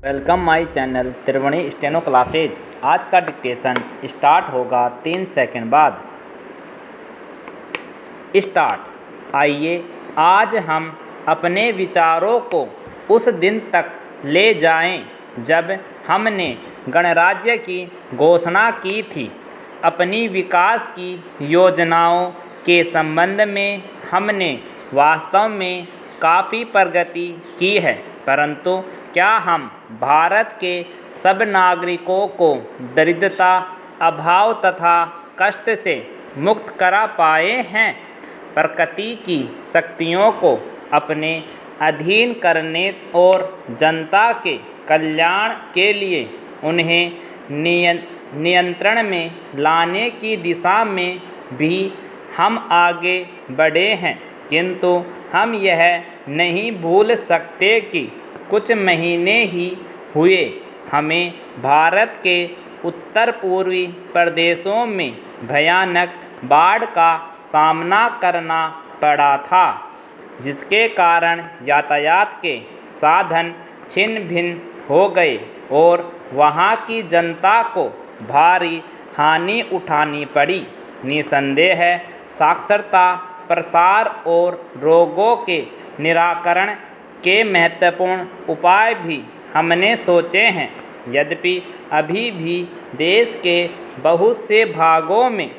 Welcome my channel Triveni steno classes. आज का dictation start होगा 3 सेकंड बाद। स्टार्ट। आइए आज हम अपने विचारों को उस दिन तक ले जाएं जब हमने गणराज्य की घोषणा की थी। अपनी विकास की योजनाओं के संबंध में हमने वास्तव में काफ़ी प्रगति की है, परंतु क्या हम भारत के सब नागरिकों को दरिद्रता, अभाव तथा कष्ट से मुक्त करा पाए हैं? प्रकृति की शक्तियों को अपने अधीन करने और जनता के कल्याण के लिए उन्हें नियंत्रण में लाने की दिशा में भी हम आगे बढ़े हैं, किंतु हम यह नहीं भूल सकते कि कुछ महीने ही हुए हमें भारत के उत्तर पूर्वी प्रदेशों में भयानक बाढ़ का सामना करना पड़ा था, जिसके कारण यातायात के साधन छिन्न भिन्न हो गए और वहाँ की जनता को भारी हानि उठानी पड़ी। निसंदेह साक्षरता, प्रसार और रोगों के निराकरण के महत्वपूर्ण उपाय भी हमने सोचे हैं। यद्यपि अभी भी देश के बहुत से भागों में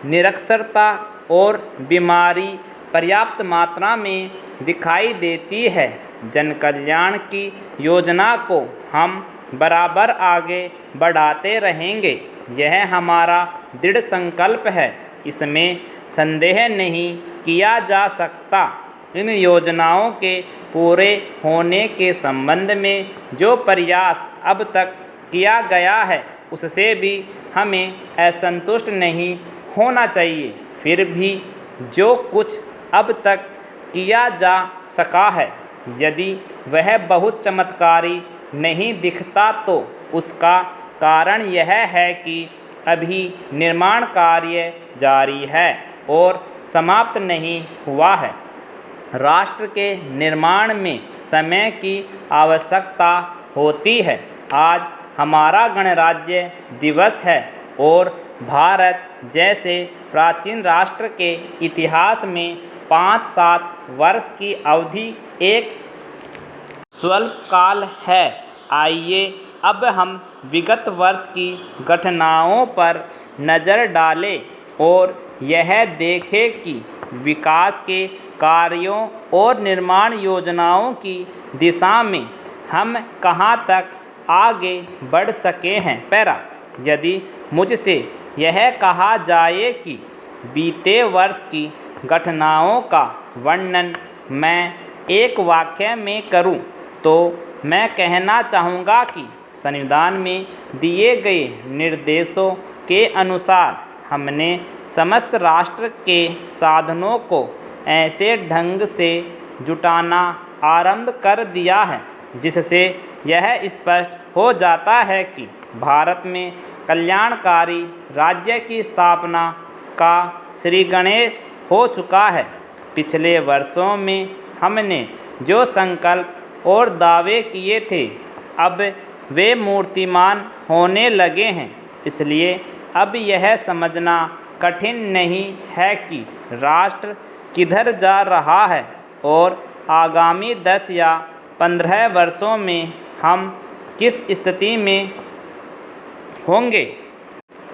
निरक्षरता और बीमारी पर्याप्त मात्रा में दिखाई देती है, जनकल्याण की योजना को हम बराबर आगे बढ़ाते रहेंगे। यह हमारा दृढ़ संकल्प है, इसमें संदेह नहीं किया जा सकता। इन योजनाओं के पूरे होने के संबंध में जो प्रयास अब तक किया गया है, उससे भी हमें असंतुष्ट नहीं होना चाहिए। फिर भी जो कुछ अब तक किया जा सका है, यदि वह बहुत चमत्कारी नहीं दिखता, तो उसका कारण यह है कि अभी निर्माण कार्य जारी है और समाप्त नहीं हुआ है। राष्ट्र के निर्माण में समय की आवश्यकता होती है। आज हमारा गणराज्य दिवस है और भारत जैसे प्राचीन राष्ट्र के इतिहास में 5-7 वर्ष की अवधि एक स्वल्प काल है। आइए अब हम विगत वर्ष की घटनाओं पर नज़र डालें और यह देखें कि विकास के कार्यों और निर्माण योजनाओं की दिशा में हम कहां तक आगे बढ़ सके हैं। पैरा। यदि मुझसे यह कहा जाए कि बीते वर्ष की घटनाओं का वर्णन मैं एक वाक्य में करूं, तो मैं कहना चाहूँगा कि संविधान में दिए गए निर्देशों के अनुसार हमने समस्त राष्ट्र के साधनों को ऐसे ढंग से जुटाना आरंभ कर दिया है, जिससे यह स्पष्ट हो जाता है कि भारत में कल्याणकारी राज्य की स्थापना का श्रीगणेश हो चुका है। पिछले वर्षों में हमने जो संकल्प और दावे किए थे, अब वे मूर्तिमान होने लगे हैं। इसलिए अब यह समझना कठिन नहीं है कि राष्ट्र किधर जा रहा है और आगामी 10 या 15 वर्षों में हम किस स्थिति में होंगे।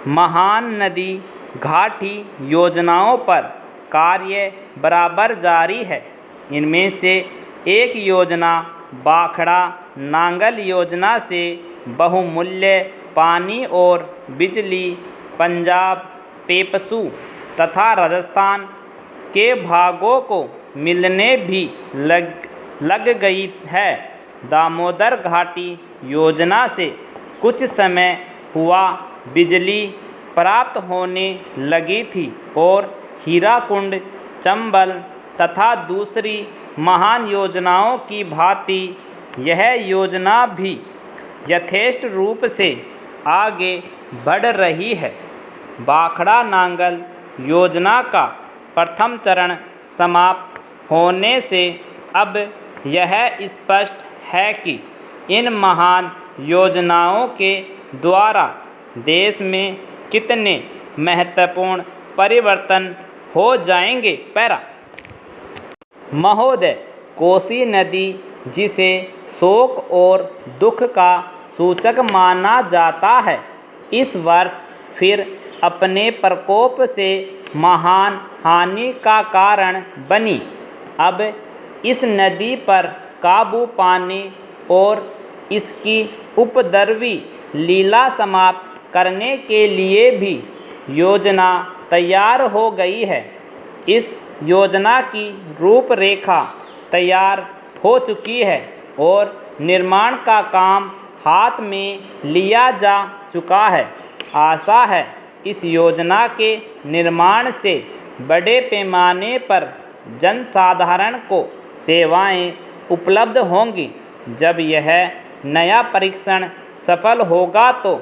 महान नदी घाटी योजनाओं पर कार्य बराबर जारी है। इनमें से एक योजना बाखड़ा नांगल योजना से बहुमूल्य पानी और बिजली पंजाब, पेपसू तथा राजस्थान के भागों को मिलने भी लग गई है। दामोदर घाटी योजना से कुछ समय हुआ बिजली प्राप्त होने लगी थी और हीराकुंड, चंबल तथा दूसरी महान योजनाओं की भांति यह योजना भी यथेष्ट रूप से आगे बढ़ रही है। बाखड़ा नांगल योजना का प्रथम चरण समाप्त होने से अब यह स्पष्ट है कि इन महान योजनाओं के द्वारा देश में कितने महत्वपूर्ण परिवर्तन हो जाएंगे। पैरा। महोदय, कोसी नदी, जिसे शोक और दुख का सूचक माना जाता है, इस वर्ष फिर अपने प्रकोप से महान हानि का कारण बनी। अब इस नदी पर काबू पाने और इसकी उपद्रवी लीला समाप्त करने के लिए भी योजना तैयार हो गई है। इस योजना की रूपरेखा तैयार हो चुकी है और निर्माण का काम हाथ में लिया जा चुका है। आशा है इस योजना के निर्माण से बड़े पैमाने पर जनसाधारण को सेवाएं उपलब्ध होंगी। जब यह नया परीक्षण सफल होगा तो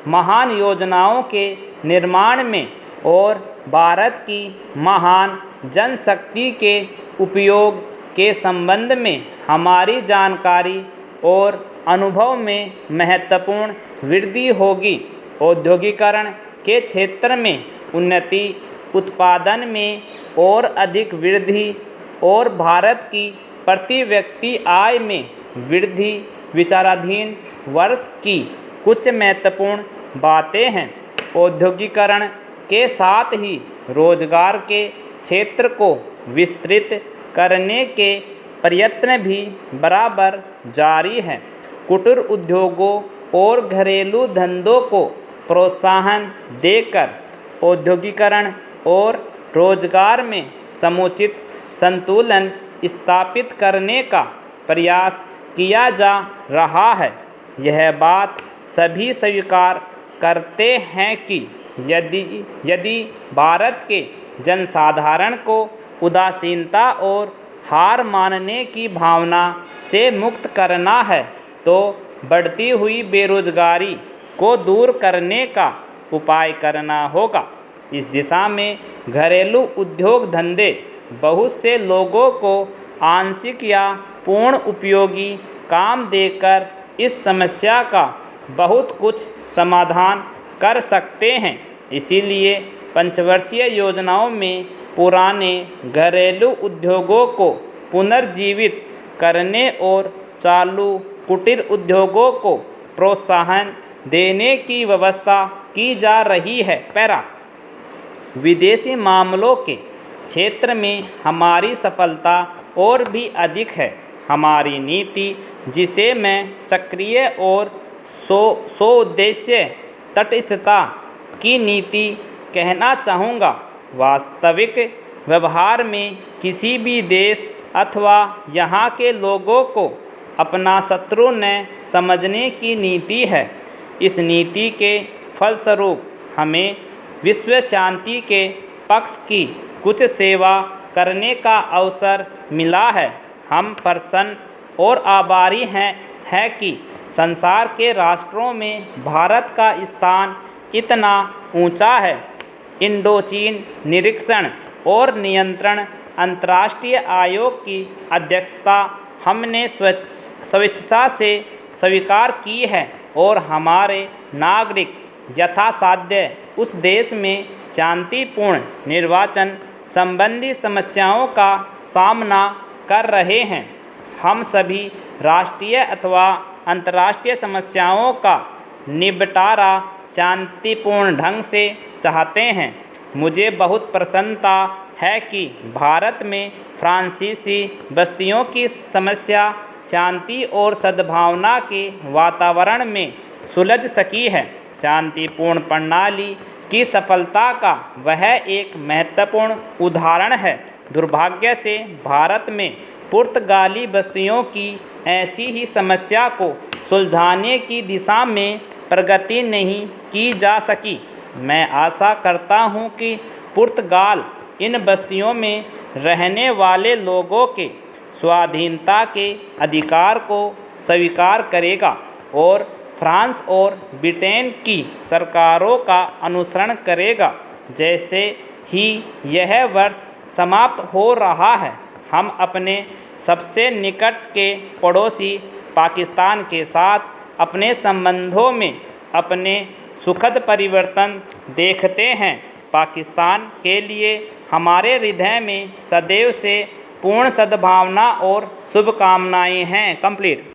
महान योजनाओं के निर्माण में और भारत की महान जनशक्ति के उपयोग के संबंध में हमारी जानकारी और अनुभव में महत्वपूर्ण वृद्धि होगी। औद्योगिकरण के क्षेत्र में उन्नति, उत्पादन में और अधिक वृद्धि और भारत की प्रति व्यक्ति आय में वृद्धि विचाराधीन वर्ष की कुछ महत्वपूर्ण बातें हैं। औद्योगिकरण के साथ ही रोजगार के क्षेत्र को विस्तृत करने के प्रयत्न भी बराबर जारी हैं। कुटीर उद्योगों और घरेलू धंधों को प्रोत्साहन देकर औद्योगिकरण और रोजगार में समुचित संतुलन स्थापित करने का प्रयास किया जा रहा है। यह बात सभी स्वीकार करते हैं कि यदि भारत के जनसाधारण को उदासीनता और हार मानने की भावना से मुक्त करना है तो बढ़ती हुई बेरोजगारी को दूर करने का उपाय करना होगा। इस दिशा में घरेलू उद्योग धंधे बहुत से लोगों को आंशिक या पूर्ण उपयोगी काम देकर इस समस्या का बहुत कुछ समाधान कर सकते हैं। इसीलिए पंचवर्षीय योजनाओं में पुराने घरेलू उद्योगों को पुनर्जीवित करने और चालू कुटीर उद्योगों को प्रोत्साहन देने की व्यवस्था की जा रही है। पैरा। विदेशी मामलों के क्षेत्र में हमारी सफलता और भी अधिक है। हमारी नीति, जिसे मैं सक्रिय और सोउद्देश्य तटस्थता की नीति कहना चाहूँगा, वास्तविक व्यवहार में किसी भी देश अथवा यहाँ के लोगों को अपना शत्रु न समझने की नीति है। इस नीति के फलस्वरूप हमें विश्व शांति के पक्ष की कुछ सेवा करने का अवसर मिला है। हम प्रसन्न और आभारी हैं कि संसार के राष्ट्रों में भारत का स्थान इतना ऊंचा है। इंडोचीन निरीक्षण और नियंत्रण अंतर्राष्ट्रीय आयोग की अध्यक्षता हमने स्वेच्छा से स्वीकार की है और हमारे नागरिक यथासाध्य उस देश में शांतिपूर्ण निर्वाचन संबंधी समस्याओं का सामना कर रहे हैं। हम सभी राष्ट्रीय अथवा अंतर्राष्ट्रीय समस्याओं का निपटारा शांतिपूर्ण ढंग से चाहते हैं। मुझे बहुत प्रसन्नता है कि भारत में फ्रांसीसी बस्तियों की समस्या शांति और सद्भावना के वातावरण में सुलझ सकी है। शांतिपूर्ण प्रणाली की सफलता का वह एक महत्वपूर्ण उदाहरण है। दुर्भाग्य से भारत में पुर्तगाली बस्तियों की ऐसी ही समस्या को सुलझाने की दिशा में प्रगति नहीं की जा सकी। मैं आशा करता हूं कि पुर्तगाल इन बस्तियों में रहने वाले लोगों के स्वाधीनता के अधिकार को स्वीकार करेगा और फ्रांस और ब्रिटेन की सरकारों का अनुसरण करेगा। जैसे ही यह वर्ष समाप्त हो रहा है, हम अपने सबसे निकट के पड़ोसी पाकिस्तान के साथ अपने संबंधों में अपने सुखद परिवर्तन देखते हैं। पाकिस्तान के लिए हमारे हृदय में सदैव से पूर्ण सद्भावना और शुभकामनाएं हैं। कंप्लीट।